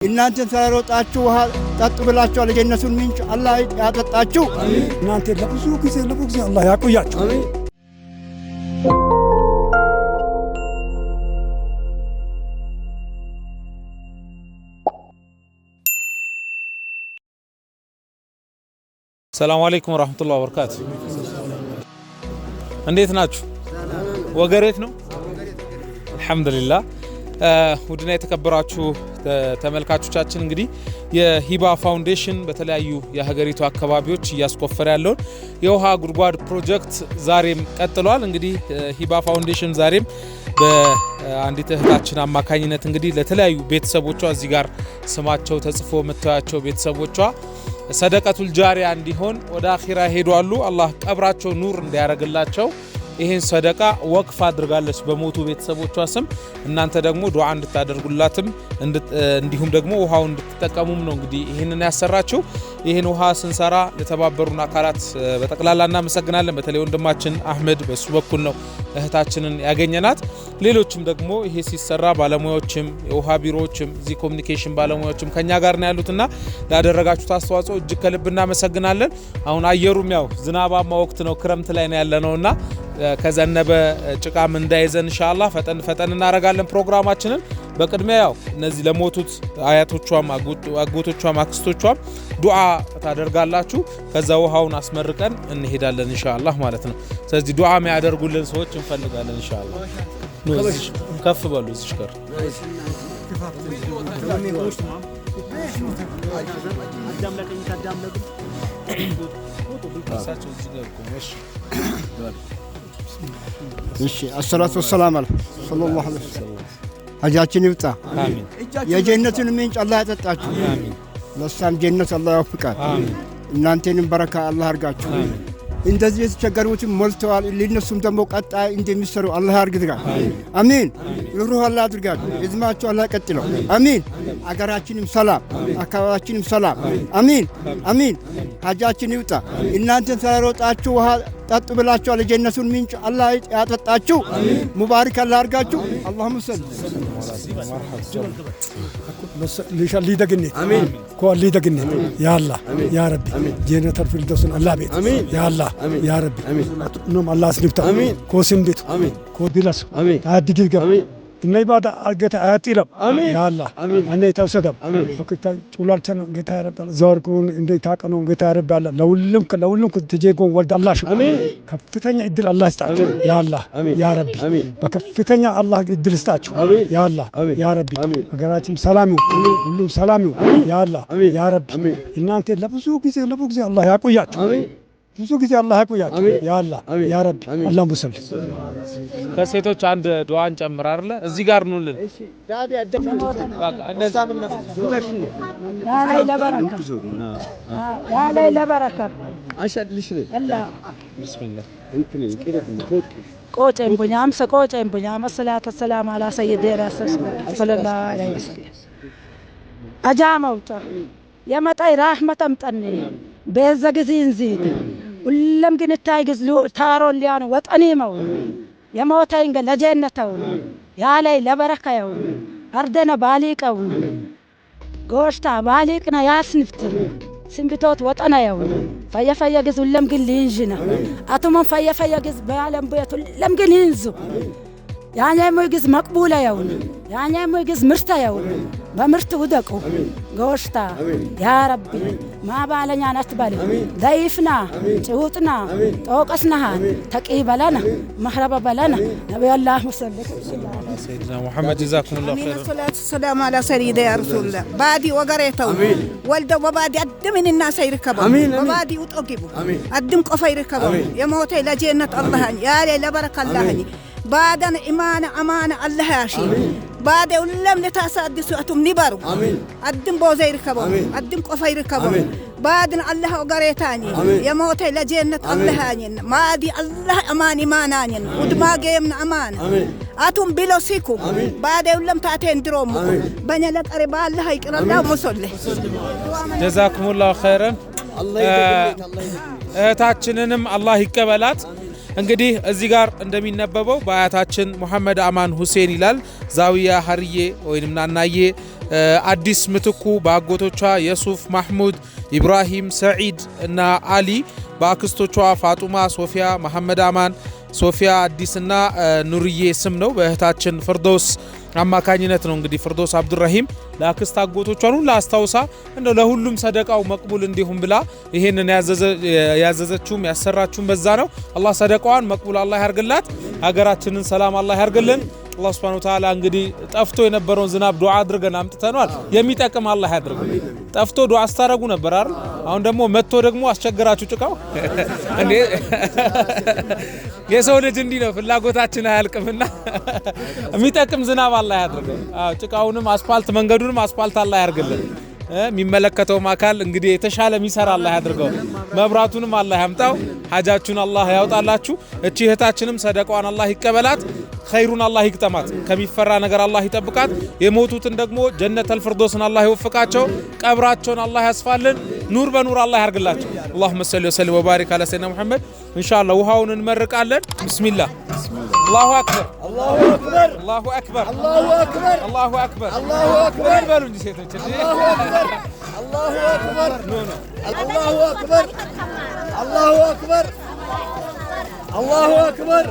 እናንተ ተራሮጣችሁ ውሃ ጠጡ ብላችሁ ለጀነቱን ምንጭ አላህ ያጠጣችሁ። እናንተ ለብዙ ጊዜ አላህ ያቆያችሁ። ሰላም አለይኩም ወራህመቱላሂ ወበረካቱ። እንዴት ናችሁ? ወገሬት ነው? አልহামዱሊላህ። ውድና የተከበራችሁ ተመልካቾቻችን እንግዲህ የሂባ ፋውንዴሽን በተለያዩ የሀገሪቱ አካባቢዎች እያስቆፈረ ያለውን የውሃ ጉድጓድ ፕሮጀክት ዛሬም ቀጥሏል። እንግዲህ ሂባ ፋውንዴሽን ዛሬም በአንዲት እህታችን አማካኝነት እንግዲህ ለተለያዩ ቤተሰቦቿ እዚህ ጋር ስማቸው ተጽፎ መታያቸው ቤተሰቦቿ ሰደቀቱል ጃሪያ እንዲሆን ወደ አኺራ ሄዷሉ። አላህ ቀብራቸው ኑር እንዲያረግላቸው ይሄን ሰደቃ ወቅፍ አድርጋለች በሞቱ ቤተሰቦቿ ስም። እናንተ ደግሞ ዱዓ እንድታደርጉላትም እንዲሁም ደግሞ ውሃው እንድትጠቀሙም ነው እንግዲህ ይሄንን ያሰራችው። ይሄን ውሃ ስንሰራ ለተባበሩን አካላት በጠቅላላ እናመሰግናለን። በተለይ ወንድማችን አህመድ በሱ በኩል ነው እህታችንን ያገኘናት። ሌሎችም ደግሞ ይሄ ሲሰራ ባለሙያዎችም የውሃ ቢሮዎችም እዚህ ኮሙኒኬሽን ባለሙያዎችም ከኛ ጋር ነው ያሉትና ላደረጋችሁት አስተዋጽኦ እጅግ ከልብ እናመሰግናለን። አሁን አየሩም ያው ዝናባማ ወቅት ነው፣ ክረምት ላይ ነው ያለነውና ከዘነበ ጭቃም እንዳይዘን ኢንሻአላህ ፈጠን እናረጋለን ፕሮግራማችንን። በቅድሚያ ያው እነዚህ ለሞቱት አያቶቿም አጎቶቿም አክስቶቿም ዱዓ ታደርጋላችሁ። ከዛ ውሃውን አስመርቀን እንሄዳለን ኢንሻአላህ ማለት ነው። ስለዚህ ዱዓ የሚያደርጉልን ሰዎች እንፈልጋለን ኢንሻአላህ። ከፍ በሉ እዚህ ጋር እሺ አሰላቱ ወሰላም አለ ሰለላሁ ዐለይሂ ወሰለም። ሀጃችን ይውጣ። አሚን። የጀነቱን ምንጭ አላህ ያጠጣችሁ። አሚን። ለሳም ጀነት አላህ ያወፍቃል። አሚን። እናንተንም በረካ አላህ አርጋችሁ። አሚን። እንደዚህ የተቸገሩትም ሞልተዋል። ለነሱም ደግሞ ቀጣይ እንደሚሰሩ አላህ ያርግልጋል። አሚን። ሩህ አላህ ያድርጋል። እዝማቸው አላህ ቀጥለው። አሚን። አገራችንም ሰላም፣ አካባቢያችንም ሰላም። አሚን አሚን። ሀጃችን ይውጣ። እናንተ ተራሮጣችሁ ውሃ ጠጡ ብላችሁ ለጀነቱን ምንጭ አላህ ያጠጣችሁ። ሙባረክ አላህ አርጋችሁ። አላሁመ ሰል لي دقني امين كو لي دقني يا الله يا ربي جنة الفردوس الله بيت يا الله يا ربي نوم الله سنفتا كو سندت كو دلس تعدي امين إني بعد أجت آتيلم يا الله أنا يتوسدم وقت طولتنا جت رب زاركون إندي تاكنون جت رب الله لولم تجيكون ولد الله شو كفتني إدل الله استعجل يا الله يا ربي بكفتني الله إدل استعجل يا الله يا ربي أجراتهم سلامي كلهم سلامي يا الله يا ربي إن أنت لبزوك زي الله يعقويات ብዙ ጊዜ አላህ ያቆያችሁ ያ አላህ ያ ረቢ አላህ ሙሰል። ከሴቶች አንድ ዱዓን ጨምር አይደለ እዚህ ጋር ነውልን። እሺ ዳዲ አደም በቃ እነዛም ነው ያ ላይ ለበረካ አሸልሽ አላህ ቢስሚላህ እንትን ይቀርብ ቆጨን ቡኛም ሰቆጨን ቡኛም ሰላቱ ሰላም አላ ሰይድ ረሱል ሰለላሁ ዐለይሂ ወሰለም አጃመውታ የመጣይ ረህመተም ጠኔ በዘግዚን ዚት ሁሉም ግን ታይግዝ ታሮን ሊያኑ ወጠኒመው የሞተይን ለጀነተው ያላይ ለበረካው አርደነ ባሊቀው ጎሽታ ባሊቅና ያስንፍት ስንብቶት ወጠናየው ፈየፈየግዝ ሁሉም ግን ሊንጅና አቱም ፈየፈየግዝ በአለም ቤት ሁሉም ግን ይንዙ ያኛ ሙይግዝ መቅቡላ ያውን ያኛ ሙይግዝ ምርታ ያውን በምርት ውደቁ ጎሽታ ያ ረቢ ማባለኛ ናትባል ضيفنا ጭውጥና ጦቀስና ተቂበለና መህረበ በለና ነብዩ አላህ ወሰለም ሰይድና ሙሐመድ ጀዛኩም الله خير ሰላቱ ሰላም አላ ሰይድ ያ ረሱላ ባዲ ወገሬተው ወልደ ወባዲ አድምን الناس ይርከቡ ወባዲ ውጠቂቡ አድም ቆፋ ይርከቡ የሞተ ለጀነት አላህ ያ ለበረካ አላህ بعدن إيمان أمان الله ياشي بعد ولم نتاسدسوا أتم نبارو أدم بوزير كبو أدم قفير كبو بعدن الله وقريتاني يا موتى لجنة الله هانين ما دي الله أمان إيمانانين ودما جيمن أمان أتم بلو سيكو بعد ولم تأتين دروم بني لك أربع الله يكرر الله مصلي جزاكم الله خيرا እህታችንንም አላህ ይቀበላት። እንግዲህ እዚህ ጋር እንደሚነበበው በአያታችን መሐመድ አማን ሁሴን ይላል ዛዊያ ሀርዬ ወይንም ናናዬ አዲስ ምትኩ በአጎቶቿ የሱፍ፣ ማህሙድ፣ ኢብራሂም፣ ሰዒድ እና አሊ በአክስቶቿ ፋጡማ፣ ሶፊያ፣ መሐመድ አማን፣ ሶፊያ አዲስና ኑርዬ ስም ነው። በእህታችን ፍርዶስ አማካኝነት ነው እንግዲህ ፍርዶስ አብዱራሂም ለአክስት አጎቶቿን ሁሉ አስታውሳ እንደው ለሁሉም ሰደቃው መቅቡል እንዲሁም ብላ ይሄንን ያዘዘችውም ያሰራችውም በዛ ነው። አላህ ሰደቃዋን መቅቡል አላህ ያርግላት። ሀገራችንን ሰላም አላህ ያርግልን። አላህ Subhanahu Wa Ta'ala እንግዲህ ጠፍቶ የነበረውን ዝናብ ዱዓ አድርገን አምጥተናል። የሚጠቅም አላህ ያድርግ። ጠፍቶ ዱዓ አስታረጉ ነበር አይደል? አሁን ደግሞ መጥቶ ደግሞ አስቸገራችሁ ጭቃው እንዴ! የሰው ልጅ እንዲህ ነው፣ ፍላጎታችን አያልቅምና የሚጠቅም ዝናብ አላህ ያድርግ። ጭቃውንም አስፋልት መንገዱንም አስፋልት አላህ ያርግልን። የሚመለከተው አካል እንግዲህ የተሻለ ሚሰራ አላህ ያድርገው። መብራቱንም አላህ ያምጣው። ሐጃችሁን አላህ ያውጣላችሁ። እቺ እህታችንም ሰደቃዋን አላህ ይቀበላት። ኸይሩን አላህ ይግጠማት። ከሚፈራ ነገር አላህ ይጠብቃት። የሞቱትን ደግሞ ጀነተል ፊርደውስን አላህ ይወፍቃቸው። ቀብራቸውን አላህ ያስፋልን። ኑር በኑር አላህ ያርግላቸው። اللهم صل وسلم وبارك على سيدنا محمد ان شاء الله ውሃውን እንመርቃለን። ቢስሚላህ الله اكبر الله اكبر الله اكبر الله اكبر الله اكبر الله اكبر በሉ እንጂ ሴቶች الله اكبر الله اكبر الله اكبر الله اكبر الله اكبر